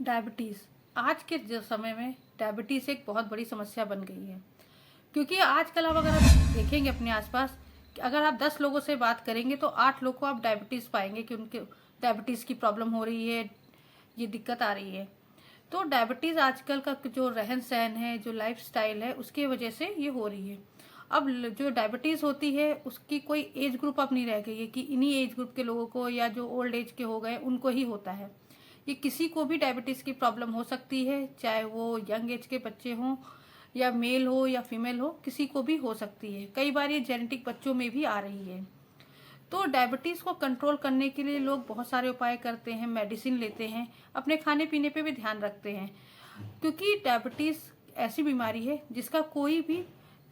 Diabetes आज के जो समय में डायबिटीज़ एक बहुत बड़ी समस्या बन गई है। क्योंकि आजकल आप अगर आप देखेंगे अपने आसपास कि अगर आप 10 लोगों से बात करेंगे तो 8 लोग को आप डायबिटीज़ पाएंगे कि उनके डायबिटीज़ की प्रॉब्लम हो रही है, ये दिक्कत आ रही है। तो डायबिटीज़ आजकल का जो रहन सहन है, जो लाइफस्टाइल है, उसकी वजह से ये हो रही है। अब जो डायबिटीज़ होती है उसकी कोई एज ग्रुप अब नहीं रह गई है कि इन्हीं एज ग्रुप के लोगों को या जो ओल्ड एज के हो गए उनको ही होता है। ये किसी को भी डायबिटीज़ की प्रॉब्लम हो सकती है, चाहे वो यंग एज के बच्चे हों या मेल हो या फीमेल हो, किसी को भी हो सकती है। कई बार ये जेनेटिक बच्चों में भी आ रही है। तो डायबिटीज़ को कंट्रोल करने के लिए लोग बहुत सारे उपाय करते हैं, मेडिसिन लेते हैं, अपने खाने पीने पे भी ध्यान रखते हैं। क्योंकि डायबिटीज़ ऐसी बीमारी है जिसका कोई भी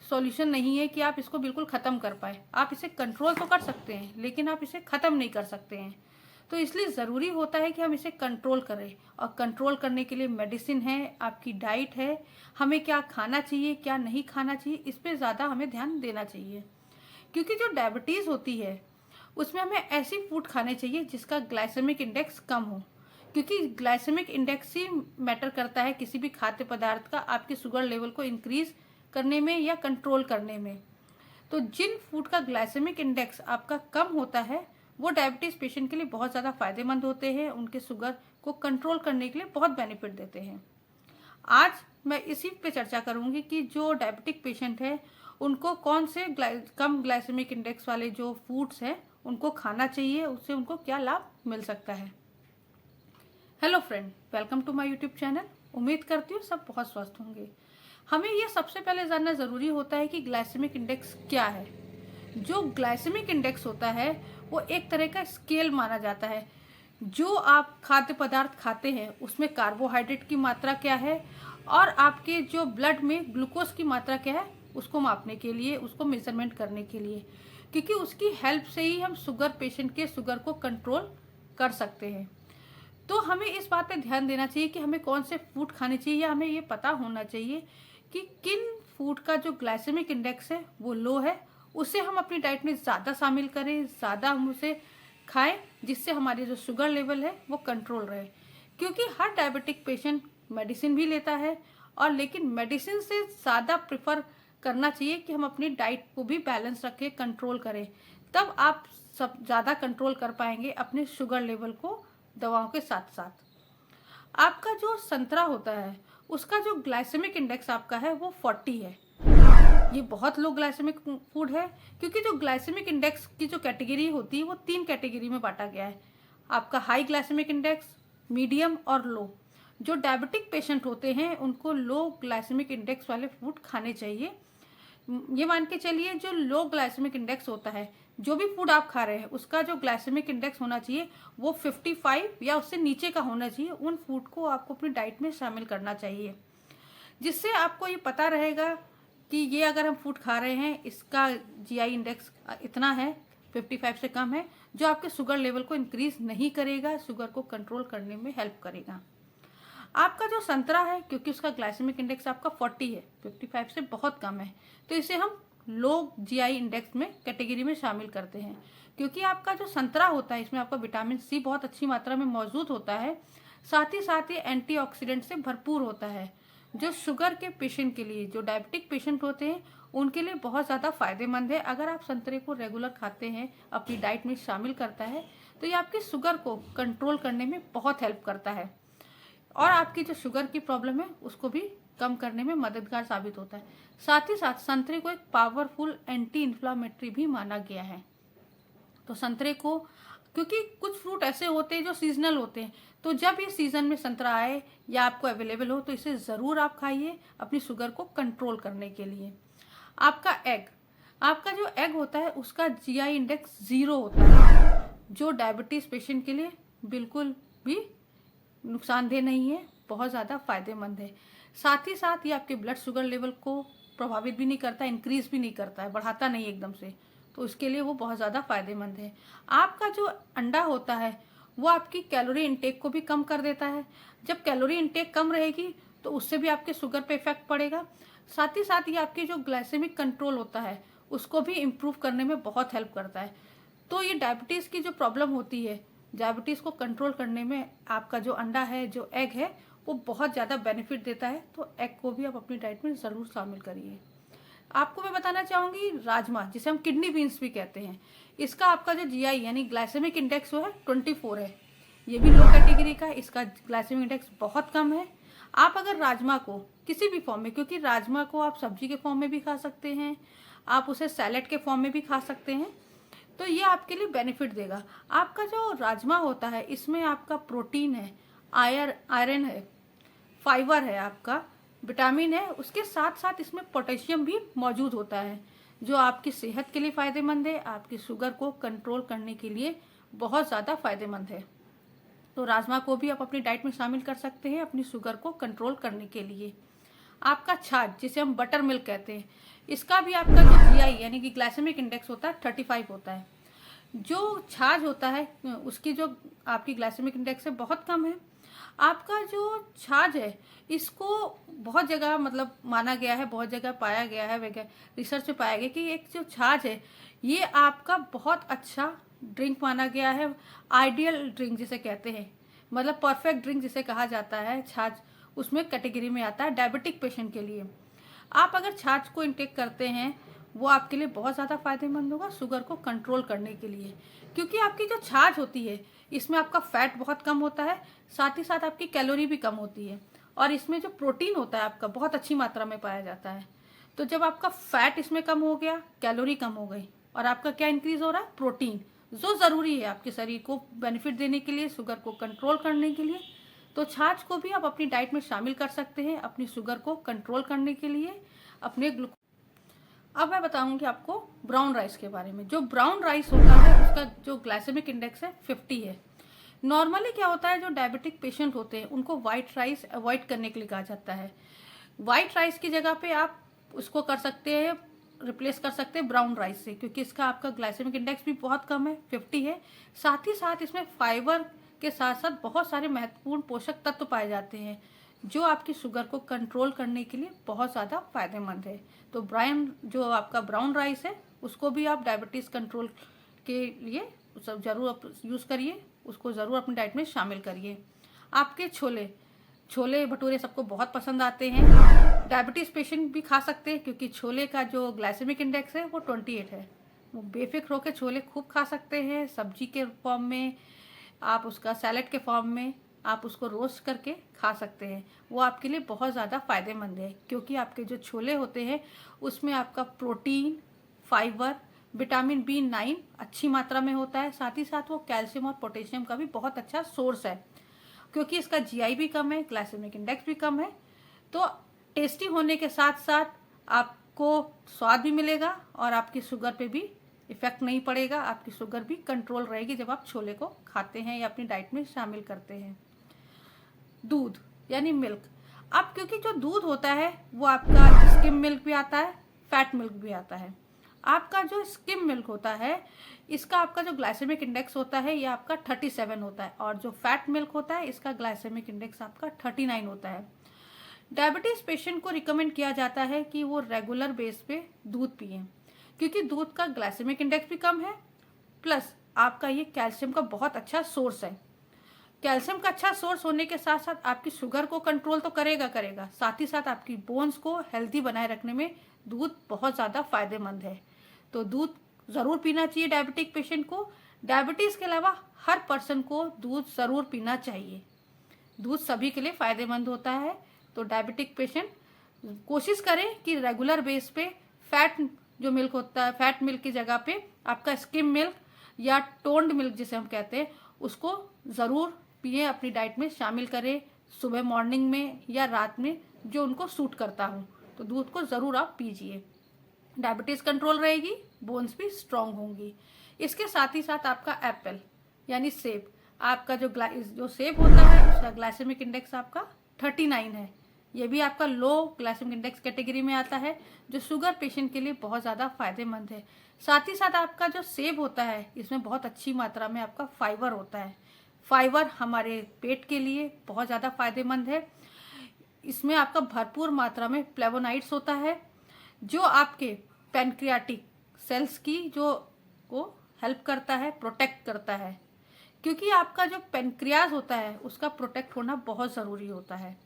सॉल्यूशन नहीं है कि आप इसको बिल्कुल ख़त्म कर पाए। आप इसे कंट्रोल तो कर सकते हैं लेकिन आप इसे ख़त्म नहीं कर सकते हैं। तो इसलिए ज़रूरी होता है कि हम इसे कंट्रोल करें, और कंट्रोल करने के लिए मेडिसिन है, आपकी डाइट है, हमें क्या खाना चाहिए क्या नहीं खाना चाहिए, इस पर ज़्यादा हमें ध्यान देना चाहिए। क्योंकि जो डायबिटीज़ होती है उसमें हमें ऐसी फूड खाने चाहिए जिसका ग्लाइसेमिक इंडेक्स कम हो। क्योंकि ग्लाइसेमिक इंडेक्स ही मैटर करता है किसी भी खाद्य पदार्थ का आपके शुगर लेवल को इंक्रीज करने में या कंट्रोल करने में। तो जिन फूड का ग्लाइसेमिक इंडेक्स आपका कम होता है वो डायबिटीज़ पेशेंट के लिए बहुत ज़्यादा फायदेमंद होते हैं, उनके शुगर को कंट्रोल करने के लिए बहुत बेनिफिट देते हैं। आज मैं इसी पे चर्चा करूंगी कि जो डायबिटिक पेशेंट है उनको कौन से कम ग्लाइसेमिक इंडेक्स वाले जो फूड्स हैं उनको खाना चाहिए, उससे उनको क्या लाभ मिल सकता है। Hello friend, welcome to my YouTube channel. उम्मीद करती हूँ सब बहुत स्वस्थ होंगे। हमें ये सबसे पहले जानना ज़रूरी होता है कि ग्लाइसेमिक इंडेक्स क्या है। जो ग्लाइसेमिक इंडेक्स होता है वो एक तरह का स्केल माना जाता है। जो आप खाद्य पदार्थ खाते हैं उसमें कार्बोहाइड्रेट की मात्रा क्या है और आपके जो ब्लड में ग्लूकोज की मात्रा क्या है उसको मापने के लिए, उसको मेजरमेंट करने के लिए। क्योंकि उसकी हेल्प से ही हम शुगर पेशेंट के शुगर को कंट्रोल कर सकते हैं। तो हमें इस बात पे ध्यान देना चाहिए कि हमें कौन से फूड खाने चाहिए, या हमें ये पता होना चाहिए कि किन फूड का जो ग्लाइसेमिक इंडेक्स है वो लो है, उसे हम अपनी डाइट में ज़्यादा शामिल करें, ज़्यादा हम उसे खाएं, जिससे हमारी जो शुगर लेवल है वो कंट्रोल रहे। क्योंकि हर डायबिटिक पेशेंट मेडिसिन भी लेता है, और लेकिन मेडिसिन से ज़्यादा प्रेफर करना चाहिए कि हम अपनी डाइट को भी बैलेंस रखें, कंट्रोल करें। तब आप सब ज़्यादा कंट्रोल कर पाएंगे अपने शुगर लेवल को दवाओं के साथ साथ। आपका जो संतरा होता है उसका जो ग्लाइसेमिक इंडेक्स आपका है वो 40 है। ये बहुत लो ग्लाइसेमिक फूड है। क्योंकि जो ग्लाइसेमिक इंडेक्स की जो कैटेगरी होती है वो 3 कैटेगरी में बांटा गया है। आपका हाई ग्लाइसेमिक इंडेक्स, मीडियम और लो। जो डायबिटिक पेशेंट होते हैं उनको लो ग्लाइसेमिक इंडेक्स वाले फूड खाने चाहिए। ये मान के चलिए जो लो ग्लाइसेमिक इंडेक्स होता है, जो भी फूड आप खा रहे हैं उसका जो ग्लाइसेमिक इंडेक्स होना चाहिए वो 55 या उससे नीचे का होना चाहिए। उन फूड को आपको अपनी डाइट में शामिल करना चाहिए, जिससे आपको ये पता रहेगा कि ये अगर हम फूड खा रहे हैं इसका जीआई इंडेक्स इतना है, 55 से कम है, जो आपके शुगर लेवल को इंक्रीज नहीं करेगा, शुगर को कंट्रोल करने में हेल्प करेगा। आपका जो संतरा है, क्योंकि उसका ग्लाइसेमिक इंडेक्स आपका 40 है, 55 से बहुत कम है, तो इसे हम लो जीआई इंडेक्स में कैटेगरी में शामिल करते हैं। क्योंकि आपका जो संतरा होता है इसमें आपका विटामिन सी बहुत अच्छी मात्रा में मौजूद होता है, साथ ही एंटीऑक्सीडेंट से भरपूर होता है, जो शुगर के पेशेंट के लिए, जो डायबिटिक पेशेंट होते हैं उनके लिए बहुत ज़्यादा फायदेमंद है। अगर आप संतरे को रेगुलर खाते हैं, अपनी डाइट में शामिल करता है, तो ये आपकी शुगर को कंट्रोल करने में बहुत हेल्प करता है, और आपकी जो शुगर की प्रॉब्लम है उसको भी कम करने में मददगार साबित होता है। साथ ही साथ संतरे को एक पावरफुल एंटी इन्फ्लामेटरी भी माना गया है। तो संतरे को, क्योंकि कुछ फ्रूट ऐसे होते हैं जो सीजनल होते हैं, तो जब ये सीजन में संतरा आए या आपको अवेलेबल हो तो इसे ज़रूर आप खाइए अपनी शुगर को कंट्रोल करने के लिए। आपका एग, आपका जो एग होता है उसका जीआई इंडेक्स 0 होता है, जो डायबिटीज़ पेशेंट के लिए बिल्कुल भी नुकसानदेह नहीं है, बहुत ज़्यादा फायदेमंद है। साथ ही साथ ये आपके ब्लड शुगर लेवल को प्रभावित भी नहीं करता, इंक्रीज भी नहीं करता है, बढ़ाता नहीं एकदम से, तो इसके लिए वो बहुत ज़्यादा फायदेमंद है। आपका जो अंडा होता है वो आपकी कैलोरी इंटेक को भी कम कर देता है। जब कैलोरी इंटेक कम रहेगी तो उससे भी आपके शुगर पे इफेक्ट पड़ेगा। साथ ही साथ ये आपकी जो ग्लाइसेमिक कंट्रोल होता है उसको भी इम्प्रूव करने में बहुत हेल्प करता है। तो ये डायबिटीज़ की जो प्रॉब्लम होती है डायबिटीज़ को कंट्रोल करने में आपका जो अंडा है, जो एग है, वो बहुत ज़्यादा बेनिफिट देता है। तो एग को भी आप अपनी डाइट में ज़रूर शामिल करिए। आपको मैं बताना चाहूँगी राजमा, जिसे हम किडनी बीन्स भी कहते हैं, इसका आपका जो जीआई यानी ग्लाइसेमिक इंडेक्स जो है 24 है। ये भी लो कैटेगरी का है, इसका ग्लाइसेमिक इंडेक्स बहुत कम है। आप अगर राजमा को किसी भी फॉर्म में, क्योंकि राजमा को आप सब्जी के फॉर्म में भी खा सकते हैं, आप उसे सैलेड के फॉर्म में भी खा सकते हैं, तो ये आपके लिए बेनिफिट देगा। आपका जो राजमा होता है इसमें आपका प्रोटीन है, आयरन है, फाइबर है, आपका विटामिन है, उसके साथ साथ इसमें पोटेशियम भी मौजूद होता है, जो आपकी सेहत के लिए फ़ायदेमंद है, आपकी शुगर को कंट्रोल करने के लिए बहुत ज़्यादा फ़ायदेमंद है। तो राजमा को भी आप अपनी डाइट में शामिल कर सकते हैं अपनी शुगर को कंट्रोल करने के लिए। आपका छाछ, जिसे हम बटर मिल्क कहते हैं, इसका भी आपका जो जीआई यानी कि ग्लाइसेमिक इंडेक्स होता है 35 होता है। जो छाछ होता है उसकी जो आपकी ग्लाइसेमिक इंडेक्स है बहुत कम है। आपका जो छाछ है इसको बहुत जगह मतलब माना गया है, बहुत जगह पाया गया है, रिसर्च में पाया गया कि एक जो छाछ है ये आपका बहुत अच्छा ड्रिंक माना गया है, आइडियल ड्रिंक जिसे कहते हैं, मतलब परफेक्ट ड्रिंक जिसे कहा जाता है, छाछ उसमें कैटेगरी में आता है डायबिटिक पेशेंट के लिए। आप अगर छाछ को इंटेक करते हैं वो आपके लिए बहुत ज़्यादा फायदेमंद होगा शुगर को कंट्रोल करने के लिए, क्योंकि आपकी जो छाछ होती है इसमें आपका फैट बहुत कम होता है, साथ ही साथ आपकी कैलोरी भी कम होती है, और इसमें जो प्रोटीन होता है आपका बहुत अच्छी मात्रा में पाया जाता है। तो जब आपका फैट इसमें कम हो गया, कैलोरी कम हो गई, और आपका क्या इंक्रीज हो रहा है, प्रोटीन, जो ज़रूरी है आपके शरीर को बेनिफिट देने के लिए, शुगर को कंट्रोल करने के लिए। तो छाछ को भी आप अपनी डाइट में शामिल कर सकते हैं अपनी शुगर को कंट्रोल करने के लिए, अपने अब मैं बताऊंगी आपको ब्राउन राइस के बारे में। जो ब्राउन राइस होता है उसका जो ग्लाइसेमिक इंडेक्स है 50 है। नॉर्मली क्या होता है, जो डायबिटिक पेशेंट होते हैं उनको वाइट राइस अवॉइड करने के लिए कहा जाता है। वाइट राइस की जगह पे आप उसको कर सकते हैं, रिप्लेस कर सकते हैं ब्राउन राइस से, क्योंकि इसका आपका ग्लाइसेमिक इंडेक्स भी बहुत कम है, 50 है। साथ ही साथ इसमें फाइबर के साथ साथ बहुत सारे महत्वपूर्ण पोषक तत्व पाए जाते हैं जो आपकी शुगर को कंट्रोल करने के लिए बहुत ज़्यादा फायदेमंद है। तो जो आपका ब्राउन राइस है उसको भी आप डायबिटीज़ कंट्रोल के लिए सब ज़रूर यूज़ करिए, उसको ज़रूर अपनी डाइट में शामिल करिए। आपके छोले भटूरे सबको बहुत पसंद आते हैं, डायबिटीज़ पेशेंट भी खा सकते हैं, क्योंकि छोले का जो ग्लाइसेमिक इंडेक्स है वो 28 है। वो बेफिक्र होकर छोले खूब खा सकते हैं, सब्जी के फॉर्म में, आप उसका सैलेड के फॉर्म में आप उसको रोस्ट करके खा सकते हैं। वो आपके लिए बहुत ज़्यादा फ़ायदेमंद है, क्योंकि आपके जो छोले होते हैं उसमें आपका प्रोटीन, फाइबर, विटामिन B9 अच्छी मात्रा में होता है, साथ ही साथ वो कैल्शियम और पोटेशियम का भी बहुत अच्छा सोर्स है, क्योंकि इसका जीआई भी कम है, ग्लाइसेमिक इंडेक्स भी कम है। तो टेस्टी होने के साथ साथ आपको स्वाद भी मिलेगा और आपकी शुगर पे भी इफेक्ट नहीं पड़ेगा, आपकी शुगर भी कंट्रोल रहेगी जब आप छोले को खाते हैं या अपनी डाइट में शामिल करते हैं। दूध यानी मिल्क, अब क्योंकि जो दूध होता है वो आपका स्किम मिल्क भी आता है, फैट मिल्क भी आता है। आपका जो स्किम मिल्क होता है इसका आपका जो ग्लाइसेमिक इंडेक्स होता है ये आपका 37 होता है, और जो फैट मिल्क होता है इसका ग्लाइसेमिक इंडेक्स आपका 39 होता है। डायबिटीज़ पेशेंट को रिकमेंड किया जाता है कि वो रेगुलर बेस पे दूध पिए, क्योंकि दूध का ग्लाइसेमिक इंडेक्स भी कम है, प्लस आपका ये कैल्शियम का बहुत अच्छा सोर्स है। कैल्शियम का अच्छा सोर्स होने के साथ साथ आपकी शुगर को कंट्रोल तो करेगा, साथ ही साथ आपकी बोन्स को हेल्दी बनाए रखने में दूध बहुत ज़्यादा फायदेमंद है। तो दूध ज़रूर पीना चाहिए डायबिटिक पेशेंट को। डायबिटीज़ के अलावा हर पर्सन को दूध ज़रूर पीना चाहिए, दूध सभी के लिए फ़ायदेमंद होता है। तो डायबिटिक पेशेंट कोशिश करें कि रेगुलर बेस पे फैट जो मिल्क होता है, फैट मिल्क की जगह पे आपका स्किम मिल्क या टोन्ड मिल्क जिसे हम कहते हैं उसको ज़रूर पिए, अपनी डाइट में शामिल करें, सुबह मॉर्निंग में या रात में, जो उनको सूट करता हो। तो दूध को ज़रूर आप पीजिए, डायबिटीज़ कंट्रोल रहेगी, बोन्स भी स्ट्रांग होंगी। इसके साथ ही साथ आपका एप्पल यानी सेब, आपका जो सेब होता है उसका ग्लाइसेमिक इंडेक्स आपका 39 है। ये भी आपका लो ग्लाइसेमिक इंडेक्स कैटेगरी में आता है, जो शुगर पेशेंट के लिए बहुत ज़्यादा फायदेमंद है। साथ ही साथ आपका जो सेब होता है इसमें बहुत अच्छी मात्रा में आपका फाइबर होता है। फाइबर हमारे पेट के लिए बहुत ज़्यादा फायदेमंद है। इसमें आपका भरपूर मात्रा में फ्लेवोनाइड्स होता है, जो आपके पैनक्रियाटिक सेल्स की जो को हेल्प करता है, प्रोटेक्ट करता है। क्योंकि आपका जो पेनक्रियाज होता है उसका प्रोटेक्ट होना बहुत ज़रूरी होता है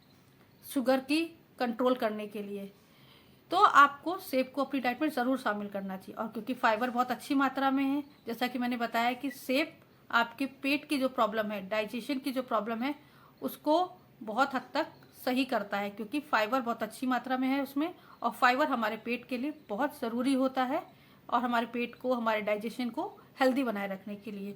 शुगर की कंट्रोल करने के लिए। तो आपको सेब को अपनी डाइट में ज़रूर शामिल करना चाहिए। और क्योंकि फाइबर बहुत अच्छी मात्रा में है, जैसा कि मैंने बताया कि सेब आपके पेट की जो प्रॉब्लम है, डाइजेशन की जो प्रॉब्लम है, उसको बहुत हद तक सही करता है, क्योंकि फाइबर बहुत अच्छी मात्रा में है उसमें। और फाइबर हमारे पेट के लिए बहुत ज़रूरी होता है और हमारे पेट को, हमारे डाइजेशन को हेल्दी बनाए रखने के लिए।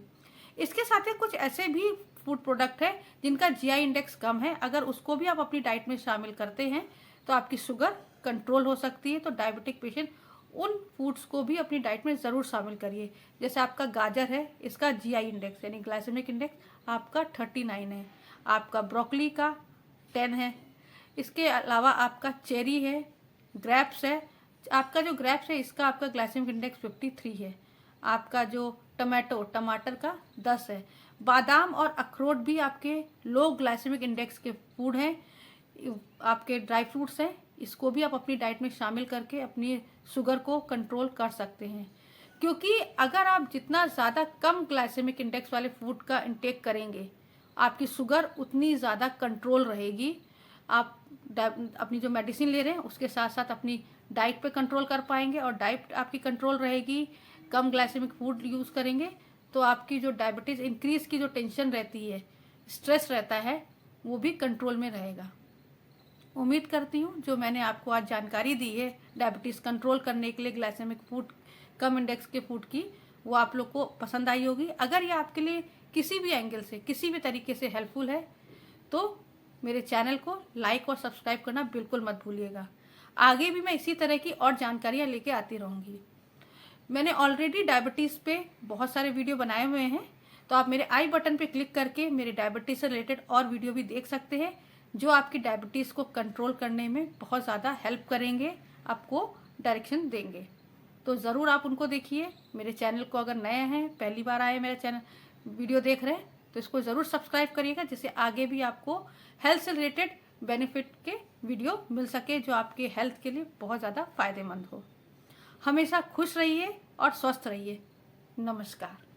इसके साथ ही कुछ ऐसे भी फूड प्रोडक्ट है जिनका जीआई इंडेक्स कम है, अगर उसको भी आप अपनी डाइट में शामिल करते हैं तो आपकी शुगर कंट्रोल हो सकती है। तो डायबिटिक पेशेंट उन फूड्स को भी अपनी डाइट में ज़रूर शामिल करिए। जैसे आपका गाजर है, इसका जीआई इंडेक्स यानी ग्लाइसेमिक इंडेक्स आपका 39 है, आपका ब्रोकली का 10 है। इसके अलावा आपका चेरी है, ग्रेप्स है, आपका जो ग्रेप्स है इसका आपका ग्लाइसेमिक इंडेक्स 53 है। आपका जो टमाटर का 10 है। बादाम और अखरोट भी आपके लो ग्लाइसेमिक इंडेक्स के फूड हैं। आपके ड्राई फ्रूट्स हैं, इसको भी आप अपनी डाइट में शामिल करके अपनी शुगर को कंट्रोल कर सकते हैं। क्योंकि अगर आप जितना ज़्यादा कम ग्लाइसेमिक इंडेक्स वाले फूड का इंटेक करेंगे, आपकी शुगर उतनी ज़्यादा कंट्रोल रहेगी। आप अपनी जो मेडिसिन ले रहे हैं उसके साथ साथ अपनी डाइट पे कंट्रोल कर पाएंगे, और डाइट आपकी कंट्रोल रहेगी, कम ग्लाइसेमिक फूड यूज़ करेंगे तो आपकी जो डायबिटीज़ इंक्रीज़ की जो टेंशन रहती है, स्ट्रेस रहता है, वो भी कंट्रोल में रहेगा। उम्मीद करती हूँ जो मैंने आपको आज जानकारी दी है डायबिटीज़ कंट्रोल करने के लिए ग्लाइसेमिक फूड, कम इंडेक्स के फूड की, वो आप लोग को पसंद आई होगी। अगर ये आपके लिए किसी भी एंगल से, किसी भी तरीके से हेल्पफुल है तो मेरे चैनल को लाइक और सब्सक्राइब करना बिल्कुल मत भूलिएगा। आगे भी मैं इसी तरह की और जानकारियाँ लेके आती रहूँगी। मैंने ऑलरेडी डायबिटीज़ पे बहुत सारे वीडियो बनाए हुए हैं, तो आप मेरे आई बटन पे क्लिक करके मेरे डायबिटीज़ से रिलेटेड और वीडियो भी देख सकते हैं, जो आपकी डायबिटीज़ को कंट्रोल करने में बहुत ज़्यादा हेल्प करेंगे, आपको डायरेक्शन देंगे। तो ज़रूर आप उनको देखिए। मेरे चैनल को अगर नए हैं, पहली बार आए मेरा चैनल वीडियो देख रहे हैं, तो इसको ज़रूर सब्सक्राइब करिएगा, जिससे आगे भी आपको हेल्थ से रिलेटेड बेनिफिट के वीडियो मिल सके, जो आपके हेल्थ के लिए बहुत ज़्यादा फ़ायदेमंद हो। हमेशा खुश रहिए और स्वस्थ रहिए। नमस्कार।